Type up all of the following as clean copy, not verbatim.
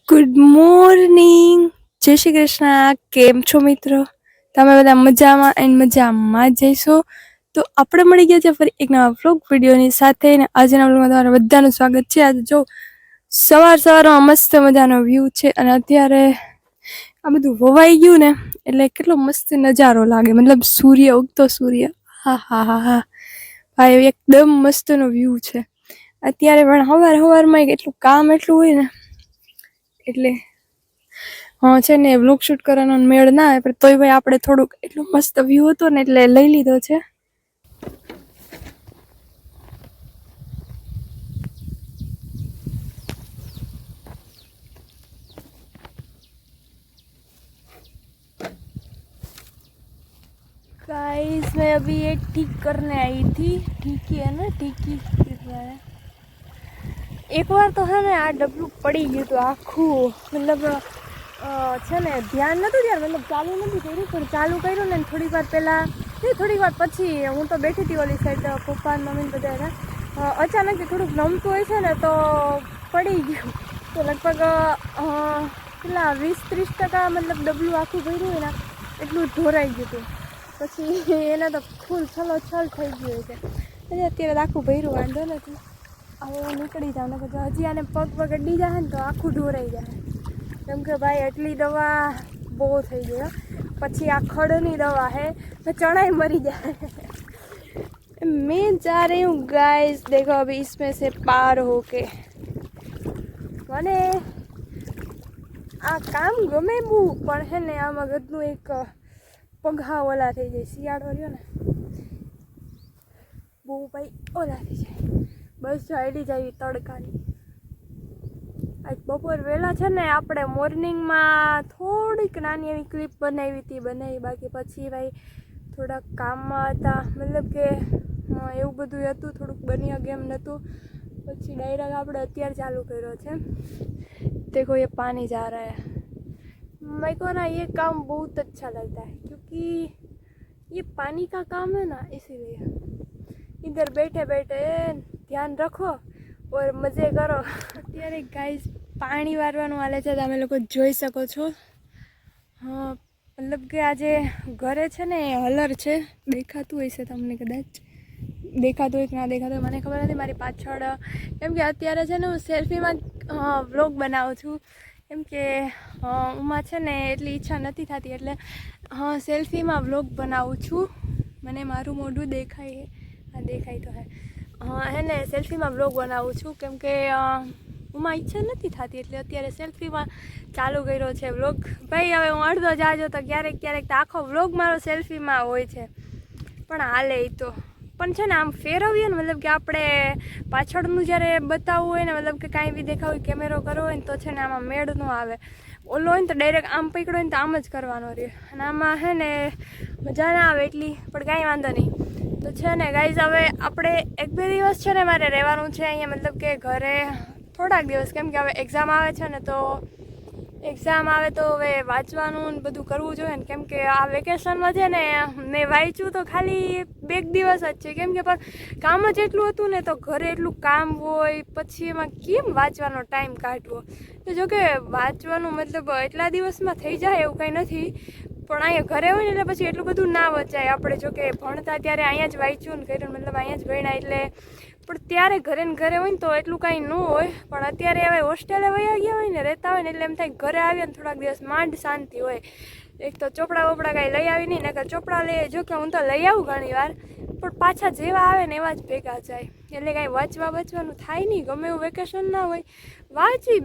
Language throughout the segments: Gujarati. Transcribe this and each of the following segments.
ગુડ મોર્નિંગ, જય શ્રી કૃષ્ણ. કેમ છો મિત્રો? તમે બધા મજામાં એન્ડ મજામાં જ જઈશો. તો આપણે મળી ગયા છે ફરી એક નવા વ્લોગ વિડીયોની સાથે. અને આજના વ્લોગમાં તમારું બધાનું સ્વાગત છે. આજે જો સવારમાં મસ્ત મજાનો વ્યૂ છે અને અત્યારે આ બધું વવાઈ ગયું ને એટલે કેટલો મસ્ત નજારો લાગે, મતલબ સૂર્ય ઉગતો સૂર્ય. હા હા હા હા ભાઈ, એકદમ મસ્તનો વ્યૂ છે અત્યારે. પણ સવારમાં એટલું કામ એટલું હોય ને એટલે હા છે ને વ્લોગ શૂટ કરવાનો મેળ ના આવે, પણ તોય ભાઈ આપણે થોડુંક એટલો મસ્ત વ્યૂ હતો ને એટલે લઈ લીધો છે. गाइस मैं अभी ये ठीक करने आई थी. ઠીકી है ना, ઠીકી एक बार तो है ने આ ડબલું પડી ગયું હતું આખું, મતલબ છે ને ધ્યાન નહોતું ત્યારે, મતલબ ચાલુ નથી કર્યું, પણ ચાલુ કર્યું ને થોડીક વાર પહેલાં થોડીક વાર પછી હું તો બેઠી હતી ઓલી સાઈડ, પપ્પા મમ્મી બધા હતા. અચાનક થોડુંક નમતું હોય છે ને તો પડી ગયું. તો લગભગ પેલા 20-30% મતલબ ડબલું આખું ભર્યું હોય ને એટલું ઢોરાઈ ગયું હતું. પછી એના તો ફૂલ છલોછલ થઈ ગયું છે. અત્યારે આખું ભર્યું, વાંધો નથી. હવે નીકળી જાવ ને પછી હજી આને પગ અડી જાય ને તો આખું ઢોરાઈ જાય. કેમ કે ભાઈ એટલી દવા બહુ થઈ ગઈ. પછી આ ખડની દવા है तो चढ़ाई मरी जाए. मैं जा रही हूँ गाइस, देखो अभी इसमें से पार होके. મને આ કામ ગમે બહુ, પણ હે ને આમાં ગદનું એક પગા ઓલા થઈ જાય. શિયાળો રહ્યો ને બહુ ભાઈ ઓલા થઈ જાય. બસ જો આડી જાય તડકાની. આજ બપોર વહેલા છે ને આપણે મોર્નિંગમાં થોડીક નાની એવી ક્લિપ બનાવી, બાકી પછી ભાઈ થોડાક કામમાં હતા, મતલબ કે એવું બધું હતું, થોડુંક બની શકે એમ નહોતું. પછી ડાયરેક્ટ આપણે અત્યારે ચાલુ કર્યો છે. देखो ये पानी जा रहा है. मेरे को ना ये काम बहुत अच्छा लगता है क्योंकि ये पानी का काम है ना, इसीलिए इधर बैठे बैठे ધ્યાન રાખો और મજે કરો. અત્યારે ગાઈસ પાણી વારવાનું હાલે છે, તમે લોકો જોઈ શકો છો. હા, મતલબ કે આજે ઘરે છે ને હલર છે, દેખાતું હોય છે તમને, કદાચ દેખાતું હોય કે ના દેખાતું હોય મને ખબર નથી. મારી પાછળ કેમ કે અત્યારે છે ને હું સેલ્ફીમાં વ્લોગ બનાવું છું, કેમ કે ઉમાં છે ને એટલી ઈચ્છા નથી થતી, એટલે સેલ્ફીમાં વ્લોગ બનાવું છું. મને મારું મોઢું દેખાય, હા દેખાય તો હે ને સેલ્ફીમાં વ્લોગ બનાવું છું, કેમ કે ઉમાં ઈચ્છા નથી થતી, એટલે અત્યારે સેલ્ફીમાં ચાલુ કર્યો છે વ્લોગ. ભાઈ હવે હું અડધો જાજો તો ક્યારેક ક્યારેક તો આખો વ્લોગ મારો સેલ્ફીમાં હોય છે, પણ હાલે એ તો. પણ છે ને આમ ફેરવીએ ને, મતલબ કે આપણે પાછળનું જ્યારે બતાવવું હોય ને, મતલબ કે કાંઈ બી દેખાવું હોય, કેમેરો કરવો હોય ને તો છે ને આમાં મેળ ન આવે. ઓલો હોય ને તો ડાયરેક્ટ આમ પકડો ને તો આમ જ કરવાનો રહે, અને આમાં હે ને મજા ના આવે એટલી, પણ કાંઈ વાંધો નહીં. તો છે ને ગાઈઝ હવે આપણે 1-2 દિવસ છે ને મારે રહેવાનું છે અહીંયા, મતલબ કે ઘરે થોડાક દિવસ, કેમ કે હવે એક્ઝામ આવે છે ને, તો એક્ઝામ આવે તો હવે વાંચવાનું ને બધું કરવું જોઈએ ને. કેમ કે આ વેકેશનમાં છે ને મેં વાંચ્યું તો ખાલી 2 દિવસ જ છે, કેમ કે પણ કામ જ એટલું હતું ને, તો ઘરે એટલું કામ હોય, પછી એમાં કેમ વાંચવાનો ટાઈમ કાઢવો. તો જોકે વાંચવાનું મતલબ એટલા દિવસમાં થઈ જાય એવું કંઈ નથી, પણ અહીંયા ઘરે હોય ને એટલે પછી એટલું બધું ના વચાય. આપણે જોકે ભણતા ત્યારે અહીંયા જ વાંચ્યું ને કર્યું, મતલબ અહીંયા જ ભણ્યા, એટલે પણ ત્યારે ઘરે ને ઘરે હોય ને તો એટલું કાંઈ ન હોય. પણ અત્યારે હવે હોસ્ટેલે વયા ગયા હોય ને, રહેતા હોય ને, એટલે એમ થાય ઘરે આવ્યા ને થોડાક દિવસ માંડ શાંતિ હોય. એક તો ચોપડા વોપડા કાંઈ લઈ આવી નહીં, નકર ચોપડા લઈ, જો કે હું તો લઈ આવું ઘણી વાર, પણ પાછા જેવા આવે ને એવા જ ભેગા જાય, એટલે કાંઈ વાંચવાનું થાય નહીં. ગમે એવું વેકેશન ના હોય, વાંચી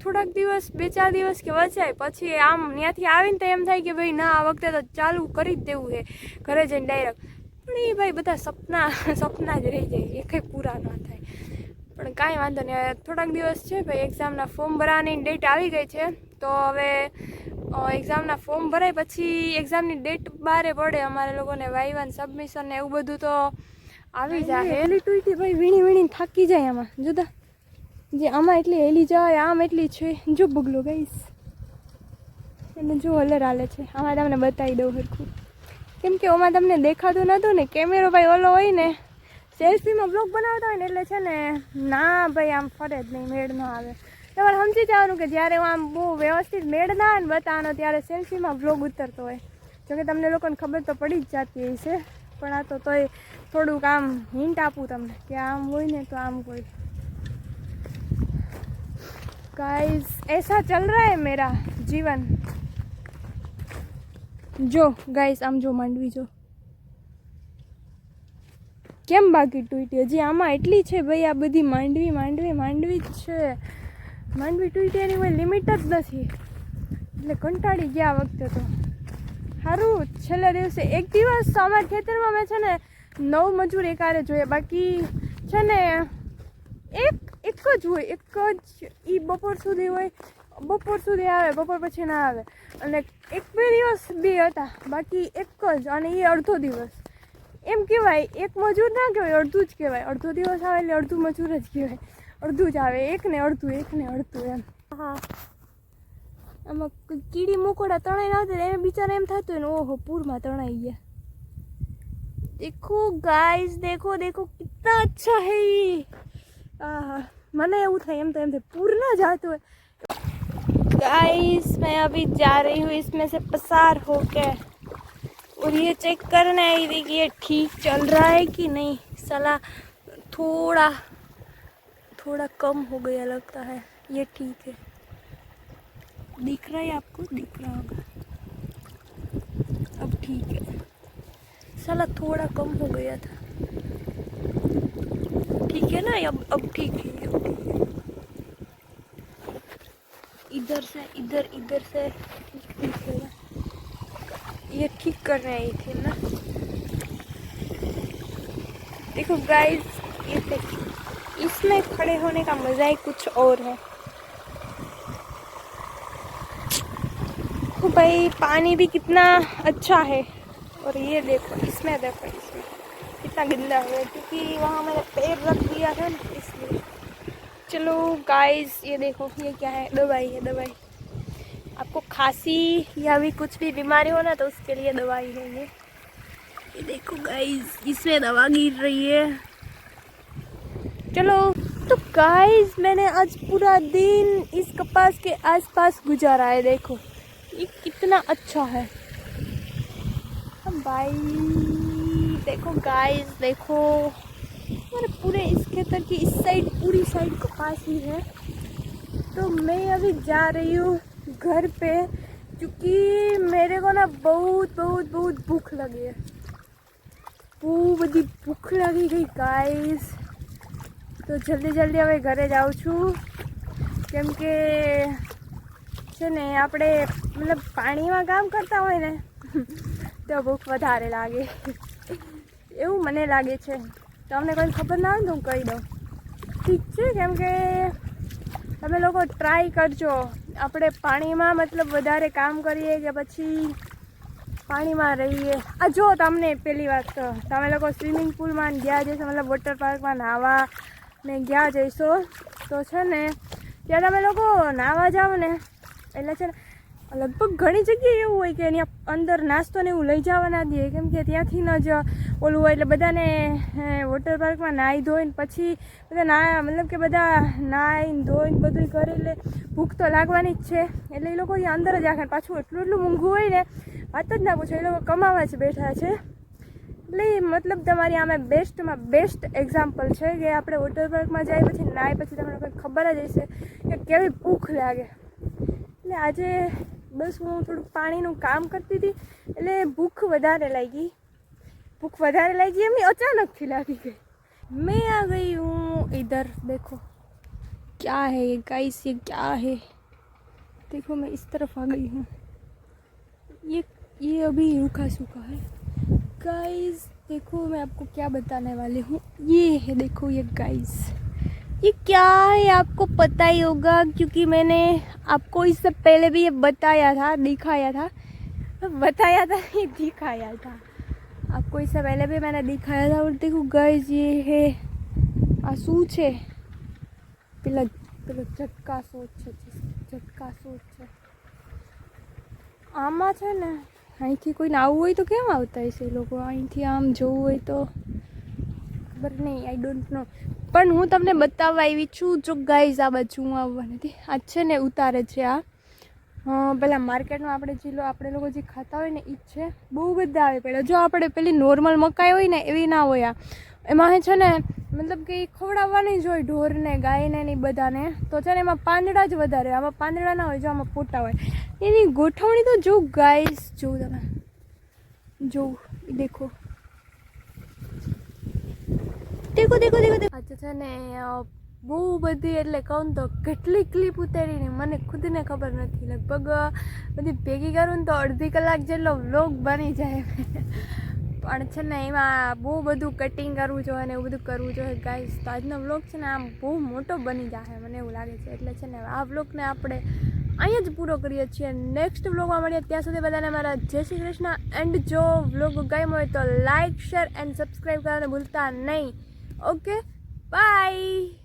થોડાક દિવસ 2-4 દિવસ કે વચાય, પછી આમ ત્યાંથી આવીને તો એમ થાય કે ભાઈ ના, આ વખતે તો ચાલુ કરી જ દેવું છે ઘરે જઈને ડાયરેક્ટ. પણ એ ભાઈ બધા સપના જ રહી જાય, એ કંઈ પૂરા ના થાય. પણ કાંઈ વાંધો નહીં, થોડાક દિવસ છે ભાઈ. એક્ઝામના ફોર્મ ભરવાની ડેટ આવી ગઈ છે, તો હવે એક્ઝામના ફોર્મ ભરાય પછી એક્ઝામની ડેટ બારે પડે. અમારે લોકોને વાઇવા ને સબમિશન ને એવું બધું તો આવી જાય. હેલી ટૂટી ભાઈ વીણીને થાકી જાય આમાં. જોતા જે આમાં એટલી હેલી જાય, આમ એટલી છે. જો બગલો ગાઈસ, એને જો હલર હાલે છે. આમાં તમને બતાવી દઉં સરખું, કેમ કે આમાં તમને દેખાતું નહોતું ને, કેમેરો ભાઈ ઓલો હોય ને, સેલ્ફીમાં બ્લોગ બનાવતા હોય ને એટલે છે ને ના ભાઈ આમ ફરે જ નહીં, મેળ ન આવે. તમારે સમજી જવાનું કે જ્યારે હું આમ બહુ વ્યવસ્થિત મેળ ના આવે ને બતાવવાનો ત્યારે સેલ્ફીમાં વ્લોગ ઉતરતો હોય. જોકે તમને લોકોને ખબર તો પડી જ જતી હોય છે, પણ આ તો તોય થોડુંક આમ હિન્ટ આપું તમને કે આમ હોય ને તો આમ હોય. गाइस ऐसा चल रहा है मेरा जीवन. જો ગાઈસ આમ જો માંડવી જો કેમ બાકી તૂટી, હજી આમાં એટલી છે ભાઈ. આ બધી માંડવી માંડવી માંડવી જ છે. માંડવી તૂટી એની કોઈ લિમિટ જ નથી, એટલે કંટાળી ગયા આ વખતે તો. સારું છેલ્લા દિવસે એક દિવસ અમારા ખેતરમાં મેં છે ને 9 મજૂર એકારે જોઈએ, બાકી છે ને એક જ હોય, એક જ. એ બપોર સુધી હોય, બપોર સુધી આવે, બપોર પછી ના આવે. અને 1-2 દિવસ બી હતા, બાકી એક જ, અને એ અડધો દિવસ. એમ કહેવાય એક મજૂર ના કહેવાય, અડધું જ કહેવાય. અડધો દિવસ આવે એટલે અડધું મજૂર જ કહેવાય, અડધું જ આવે. એક ને અડધું એમ. હા, આમાં કીડી મકોડા તણાઈ ના થાય એને બિચારા એમ થતું હોય ને ઓહો પૂરમાં તણાઈ ગયા. देखो गाइस, देखो देखो कितना अच्छा है ये. મને એવું થાય એમ તો પૂર ના જાતું હોય. गाइस मैं अभी जा रही हूँ इसमें से पसार होके, और ये चेक करने आई थी कि ये ठीक चल रहा है कि नहीं. साला थोड़ा कम हो गया लगता है. ये ठीक है, दिख रहा है आपको, दिख रहा होगा. अब ठीक है. साला थोड़ा कम हो गया था. ठीक है ना, अब ठीक है. इधर से ठीक है. ये ठीक करने आई थी ना. देखो गाइस, ये देखिए, इसमें खड़े होने का मजा ही कुछ और है. तो भाई पानी भी कितना अच्छा है. और ये देखो इसमें कितना गंदा है, क्योंकि वहाँ मैंने पैर रख दिया था ना इसलिए. चलो गाइस, ये देखो ये क्या है, दवाई है. दवाई आपको खांसी या भी कुछ भी बीमारी हो ना तो उसके लिए दवाई है ये देखो गाइस, इसमें दवा गिर रही है. चलो तो गाइस, मैंने आज पूरा दिन इस कपास के आसपास गुजारा है. देखो ये कितना अच्छा है भाई. देखो गाइस, देखो हमारे पूरे इस खेतर की इस साइड, पूरी साइड कपास ही है. तो मैं अभी जा रही हूँ घर पे, क्योंकि मेरे को ना बहुत भूख लगी है. बहुत बड़ी भूख लगी गई गाइस. तो जल्दी હવે ઘરે જાઉં છું, કેમ કે છે ને આપણે મતલબ પાણીમાં કામ કરતા હોય ને તો ભૂખ વધારે લાગે એવું મને લાગે છે. તમને કોઈ ખબર ના હોય તો હું કહી દઉં, ઠીક છે? કેમ કે તમે લોકો ટ્રાય કરજો. આપણે પાણીમાં મતલબ વધારે કામ કરીએ કે પછી પાણીમાં રહીએ. આ જો તમને પહેલી વાત તો તમે લોકો સ્વિમિંગ પુલમાં ગયા જશો, મતલબ વોટર પાર્કમાં નાહવા ને ગયા જઈશો તો છે ને ત્યાં તમે લોકો નાહવા જાઓ ને એટલે છે ને લગભગ ઘણી જગ્યાએ એવું હોય કે એની અંદર નાસ્તો ને એવું લઈ જવા ના દે, કેમ કે ત્યાંથી ન જ ઓલું હોય. એટલે બધાને વોટર પાર્કમાં નાહી ધોઈને પછી બધા મતલબ કે બધા નાહીને ધોઈને બધું કરે એટલે ભૂખ તો લાગવાની જ છે. એટલે એ લોકો અહીંયા અંદર જ રાખે. પાછું એટલું મોંઘું હોય ને વાત જ ના પૂછો. એ લોકો કમાવા જ બેઠા છે. એટલે મતલબ તમારી આમે બેસ્ટમાં બેસ્ટ એક્ઝામ્પલ છે કે આપણે વોટર પાર્કમાં જાય પછી નાય પછી તમને કોઈ ખબર જ હશે કે કેવી ભૂખ લાગે. એટલે આજે બસ હું થોડુંક પાણીનું કામ કરતી હતી એટલે ભૂખ વધારે લાગી એમની અચાનકથી લાગી ગઈ. मैं आ गई हूँ इधर. देखो क्या है ये गाइस, ये क्या है? देखो मैं इस तरफ आ गई हूँ. ये अभी रूखा सूखा है गाइस. देखो मैं आपको क्या बताने वाली हूँ. ये है देखो ये गाइस, ये क्या है आपको पता ही होगा, क्योंकि मैंने आपको इससे पहले भी ये दिखाया था आपको इससे पहले भी मैंने दिखाया था. और देखो गाइस ये है आ શું છે પેલો ઝટકા સોચ છે આમાં છે ને અહીંથી કોઈને આવવું હોય તો કેમ આવતા હશે એ લોકો? અહીંથી આમ જવું હોય તો ખબર નહીં, આઈ ડોન્ટ નો. પણ હું તમને બતાવવા આવી છું. જો ગાઈઝ આ બાજુ હું આવવા નથી, આ છે ને ઉતારે છે આ પેલા માર્કેટમાં આપણે લોકો જે ખાતા હોય ને એ જ છે. બહુ બધા આવે પેલા. જો આપણે પેલી નોર્મલ મકાઈ હોય ને એવી ના હોય આ. એમાં છે ને મતલબ કે એ ખવડાવવાની જ હોય ઢોરને ગાયને ને બધાને. તો છે ને એમાં પાંદડા જ વધારે હોય. આમાં પાંદડા ના હોય, જો આમાં પોટા હોય. એની ગોઠવણી તો જો ગાઈઝ, જો તમે જો દેખો દેખો દેખો દેખો દેખો. આજે છે ને બહુ બધી, એટલે કહું તો કેટલી ક્લિપ ઉતારીને મને ખુદને ખબર નથી. લગભગ બધી ભેગી કરું ને તો અડધી કલાક જેટલો વ્લોગ બની જાય. પણ છે ને એમાં બહુ બધું કટિંગ કરવું જોઈએ ને એવું બધું કરવું જોઈએ ગાઈસ. તો આજનો વ્લોગ છે ને આમ બહુ મોટો બની જાય મને એવું લાગે છે. એટલે છે ને આ વ્લોગને આપણે અહીંયા જ પૂરો કરીએ છીએ. નેક્સ્ટ વ્લોગમાં મળીએ. ત્યાં સુધી બધાને મારા જય શ્રી કૃષ્ણ. એન્ડ જો વ્લોગ ગમ્યો હોય તો લાઇક, શેર એન્ડ સબસ્ક્રાઈબ કરવાનું ભૂલતા નહીં. Okay, by.